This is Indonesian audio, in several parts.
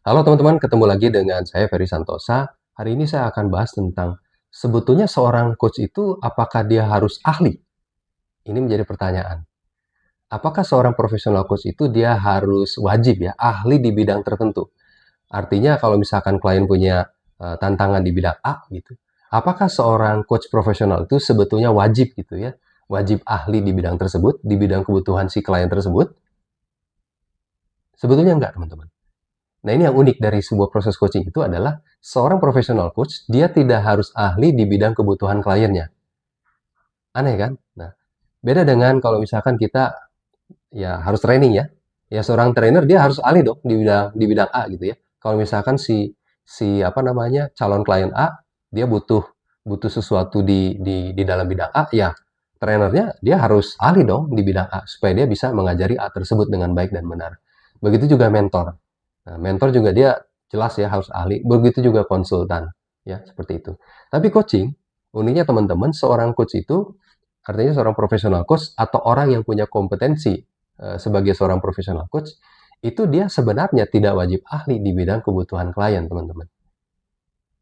Halo teman-teman, ketemu lagi dengan saya Ferry Santosa. Hari ini saya akan bahas tentang sebetulnya seorang coach itu apakah dia harus ahli? Ini menjadi pertanyaan. Apakah seorang profesional coach itu dia harus wajib ya ahli di bidang tertentu? Artinya kalau misalkan klien punya tantangan di bidang A gitu, apakah seorang coach profesional itu sebetulnya wajib gitu ya? Wajib ahli di bidang tersebut, di bidang kebutuhan si klien tersebut? Sebetulnya enggak, teman-teman. Nah, ini yang unik dari sebuah proses coaching itu adalah seorang profesional coach, dia tidak harus ahli di bidang kebutuhan kliennya. Aneh kan? Nah, beda dengan kalau misalkan kita ya harus training ya. Ya seorang trainer dia harus ahli dong di bidang A gitu ya. Kalau misalkan si si apa namanya calon klien A dia butuh butuh sesuatu di dalam bidang A ya trainernya dia harus ahli dong di bidang A supaya dia bisa mengajari A tersebut dengan baik dan benar. Begitu juga mentor. Nah, mentor juga dia jelas ya harus ahli. Begitu juga konsultan ya seperti itu. Tapi coaching uniknya teman-teman seorang coach itu artinya seorang profesional coach atau orang yang punya kompetensi sebagai seorang profesional coach, itu dia sebenarnya tidak wajib ahli di bidang kebutuhan klien, teman-teman.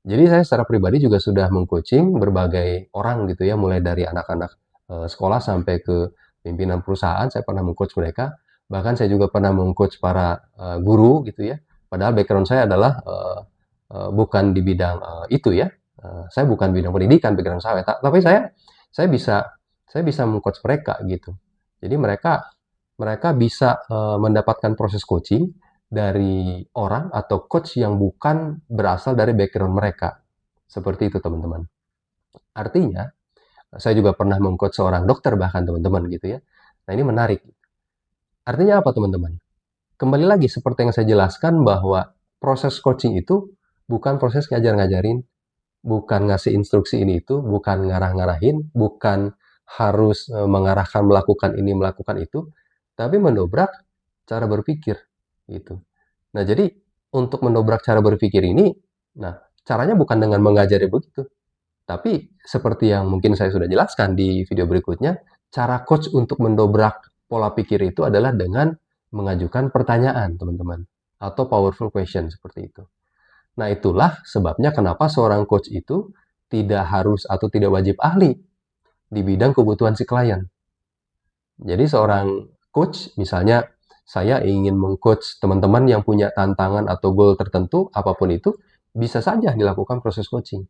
Jadi saya secara pribadi juga sudah meng-coaching berbagai orang gitu ya, mulai dari anak-anak sekolah sampai ke pimpinan perusahaan, saya pernah meng-coach mereka. Bahkan saya juga pernah meng-coach para guru gitu ya. Padahal background saya adalah bukan di bidang itu ya. Saya bukan bidang pendidikan background saya, tapi saya bisa saya bisa meng-coach mereka gitu. Jadi mereka mereka bisa mendapatkan proses coaching dari orang atau coach yang bukan berasal dari background mereka. Seperti itu, teman-teman. Artinya, saya juga pernah meng-coach seorang dokter bahkan, teman-teman, gitu ya. Nah, ini menarik. Artinya apa, teman-teman? Kembali lagi seperti yang saya jelaskan bahwa proses coaching itu bukan proses ngajar-ngajarin, bukan ngasih instruksi ini itu, bukan ngarah-ngarahin, bukan harus mengarahkan melakukan ini, melakukan itu, tapi mendobrak cara berpikir gitu. Nah, jadi untuk mendobrak cara berpikir ini, nah, caranya bukan dengan mengajari begitu, tapi seperti yang mungkin saya sudah jelaskan di video berikutnya, cara coach untuk mendobrak pola pikir itu adalah dengan mengajukan pertanyaan, teman-teman, atau powerful question seperti itu. Nah, itulah sebabnya kenapa seorang coach itu tidak harus atau tidak wajib ahli di bidang kebutuhan si klien. Jadi seorang coach, misalnya saya ingin meng-coach teman-teman yang punya tantangan atau goal tertentu, apapun itu, bisa saja dilakukan proses coaching.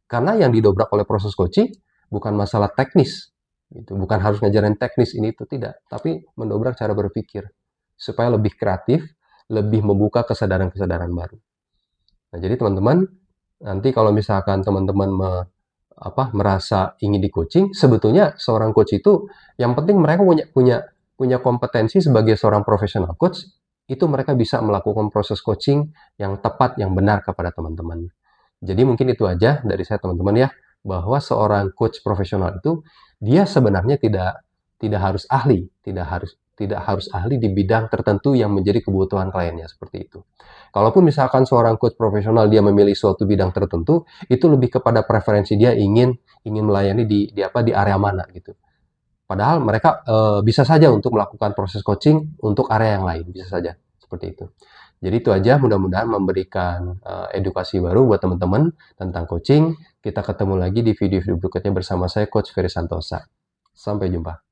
Karena yang didobrak oleh proses coaching bukan masalah teknis, gitu. Bukan harus ngajarin teknis ini itu tidak, tapi mendobrak cara berpikir supaya lebih kreatif, lebih membuka kesadaran-kesadaran baru. Nah, jadi teman-teman, nanti kalau misalkan teman-teman merasa ingin di-coaching, sebetulnya seorang coach itu yang penting mereka punya punya punya kompetensi sebagai seorang profesional coach, itu mereka bisa melakukan proses coaching yang tepat, yang benar kepada teman-teman. Jadi mungkin itu aja dari saya teman-teman ya, bahwa seorang coach profesional itu dia sebenarnya tidak tidak harus ahli, tidak harus ahli di bidang tertentu yang menjadi kebutuhan kliennya seperti itu. Kalaupun misalkan seorang coach profesional dia memilih suatu bidang tertentu, itu lebih kepada preferensi dia ingin ingin melayani di area mana gitu. Padahal mereka bisa saja untuk melakukan proses coaching untuk area yang lain, bisa saja seperti itu. Jadi itu aja, mudah-mudahan memberikan edukasi baru buat teman-teman tentang coaching. Kita ketemu lagi di video-video berikutnya bersama saya, Coach Ferry Santosa. Sampai jumpa.